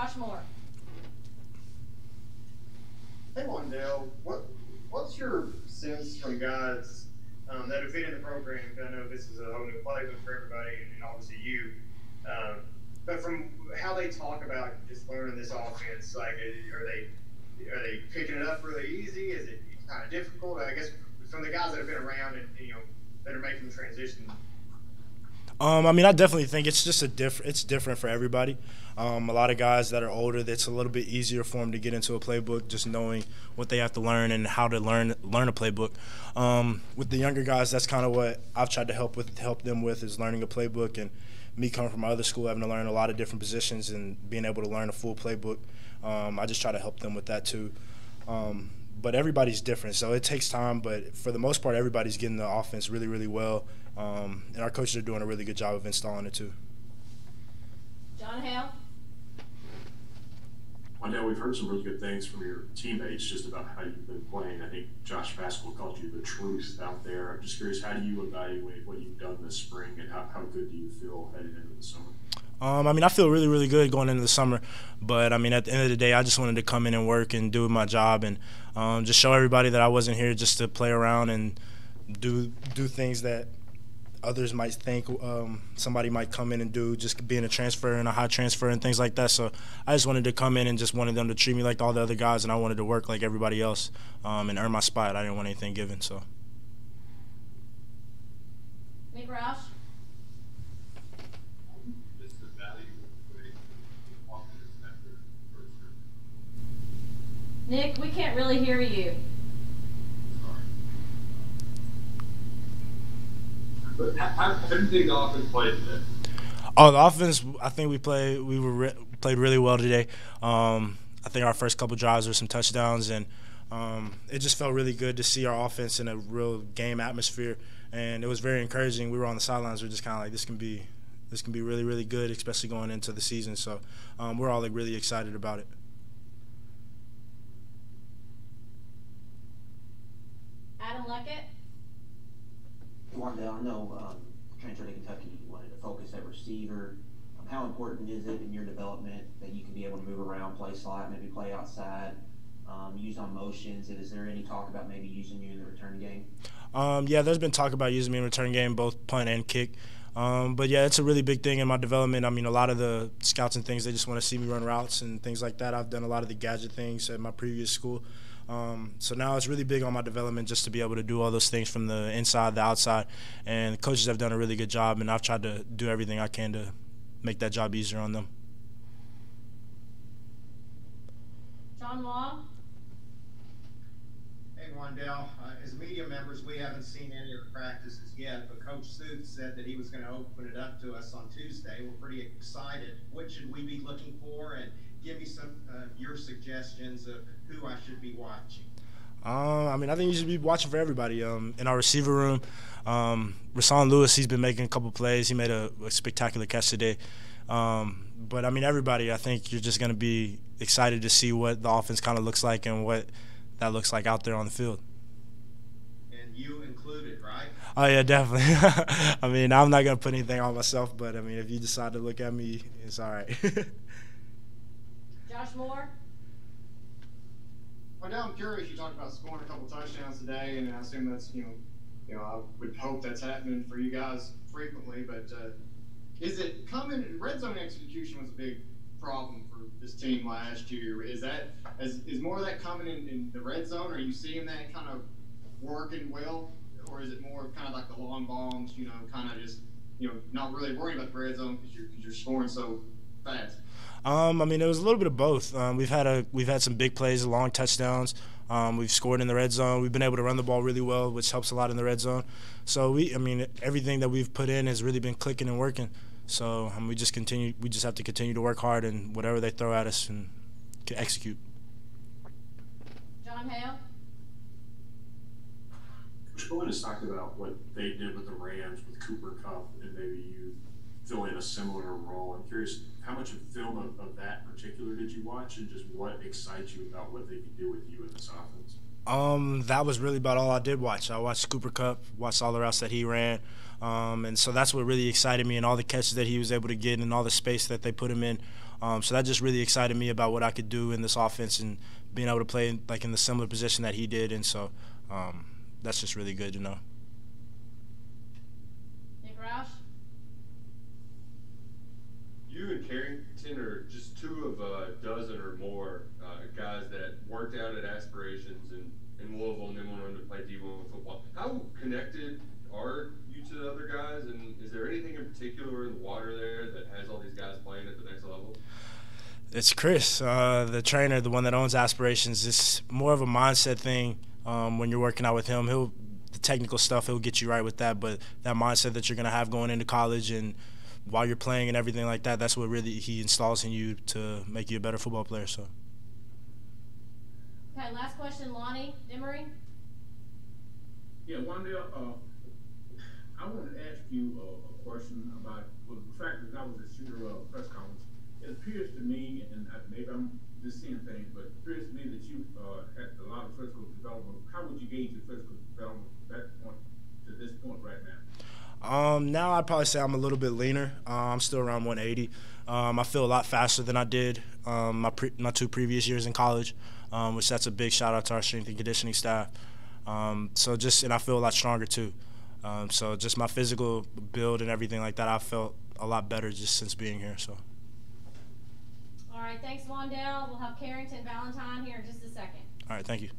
Josh Moore. Hey, Wan'Dale, what's your sense from guys that have been in the program? I know this is a whole new playbook for everybody, and obviously you. But from how they talk about just learning this offense, like are they picking it up really easy? Is it kind of difficult? I guess from the guys that have been around and that are making the transition. I mean, I definitely think it's just it's different for everybody. A lot of guys that are older, that's a little bit easier for them to get into a playbook, just knowing what they have to learn and how to learn a playbook. With the younger guys, that's kind of what I've tried to help them with is learning a playbook. And me coming from my other school, having to learn a lot of different positions and being able to learn a full playbook, I just try to help them with that too. But everybody's different, so it takes time. But for the most part, everybody's getting the offense really, really well. And our coaches are doing a really good job of installing it too. John Hale. Wan'Dale, we've heard some really good things from your teammates just about how you've been playing. I think Josh Pascal called you the truth out there. I'm just curious, how do you evaluate what you've done this spring, and how good do you feel headed into the summer? I mean, I feel really, really good going into the summer. But, I mean, at the end of the day, I just wanted to come in and work and do my job and just show everybody that I wasn't here just to play around and do things that others might think somebody might come in and do, just being a transfer and a high transfer and things like that. So I just wanted to come in and just wanted them to treat me like all the other guys, and I wanted to work like everybody else and earn my spot. I didn't want anything given. So. Nick Roush. Nick, we can't really hear you. But how do you think the offense played today? Oh, the offense, I think we played really well today. I think our first couple drives were some touchdowns, and it just felt really good to see our offense in a real game atmosphere, and it was very encouraging. We were on the sidelines. We were just kind of like, this can be really, really good, especially going into the season. So we're all like really excited about it. Adam Luckett. Wan'Dale, I know transfer to Kentucky, you wanted to focus at receiver. How important is it in your development that you can be able to move around, play slot, maybe play outside, use on motions? And is there any talk about maybe using you in the return game? Yeah, there's been talk about using me in return game, both punt and kick. But, yeah, it's a really big thing in my development. I mean, a lot of the scouts and things, they just want to see me run routes and things like that. I've done a lot of the gadget things at my previous school. So now it's really big on my development just to be able to do all those things from the inside, the outside. And the coaches have done a really good job, and I've tried to do everything I can to make that job easier on them. John Wall. Hey, Wan'Dale, as media members, we haven't seen any of the practices yet, but Coach Sooth said that he was going to open it up to us on Tuesday. We're pretty excited. What should we be looking for? And give me some your suggestions of who I should be watching. I mean, I think you should be watching for everybody. In our receiver room, Rashawn Lewis, he's been making a couple plays. He made a spectacular catch today. But, I mean, everybody, I think you're just going to be excited to see what the offense kind of looks like and what that looks like out there on the field. And you included, right? Oh, yeah, definitely. I mean, I'm not going to put anything on myself, but, I mean, if you decide to look at me, it's all right. Josh Moore. Well, now I'm curious. You talked about scoring a couple touchdowns today, and I assume that's I would hope that's happening for you guys frequently. But is it coming? Red zone execution was a big problem for this team last year. Is more of that coming in the red zone? Are you seeing that kind of working well, or is it more kind of like the long bombs? Kind of just not really worrying about the red zone because you're scoring so fast. I mean, it was a little bit of both. We've had some big plays, long touchdowns. We've scored in the red zone. We've been able to run the ball really well, which helps a lot in the red zone. So everything that we've put in has really been clicking and working. So we just have to continue to work hard and whatever they throw at us and execute. John Hale. Coach Bowen has talked about what they did with the Rams with Cooper Kupp, and maybe you fill in a similar role. I'm curious, how much of film of that in particular did you watch, and just what excites you about what they could do with you in this offense? That was really about all I did watch. I watched Cooper Kupp, watched all the routes that he ran, and so that's what really excited me, and all the catches that he was able to get and all the space that they put him in. So that just really excited me about what I could do in this offense and being able to play in the similar position that he did. And so that's just really good to know. Nick Roush? You and Carrington are just two of a dozen or more guys that worked out at Aspirations in Louisville and then went on to play D1 football. How connected are you to the other guys, and is there anything in particular in the water there that has all these guys playing at the next level? It's Chris, the trainer, the one that owns Aspirations. It's more of a mindset thing when you're working out with him. The technical stuff, he'll get you right with that, but that mindset that you're going to have going into college and while you're playing and everything like that, that's what really he installs in you to make you a better football player. So. Okay, last question, Lonnie Demery. Yeah, Wan'Dale, I wanted to ask you a question about the fact that I was at your press conference. It appears to me, and maybe I'm just seeing things, but it appears to me that you had a lot of physical development. How would you gauge your physical development from that point to this point right now? Now I'd probably say I'm a little bit leaner. I'm still around 180. I feel a lot faster than I did my 2 previous years in college, which that's a big shout out to our strength and conditioning staff. And I feel a lot stronger too. So just my physical build and everything like that, I felt a lot better just since being here. So. All right, thanks, Wan'Dale. We'll have Carrington Valentine here in just a second. All right, thank you.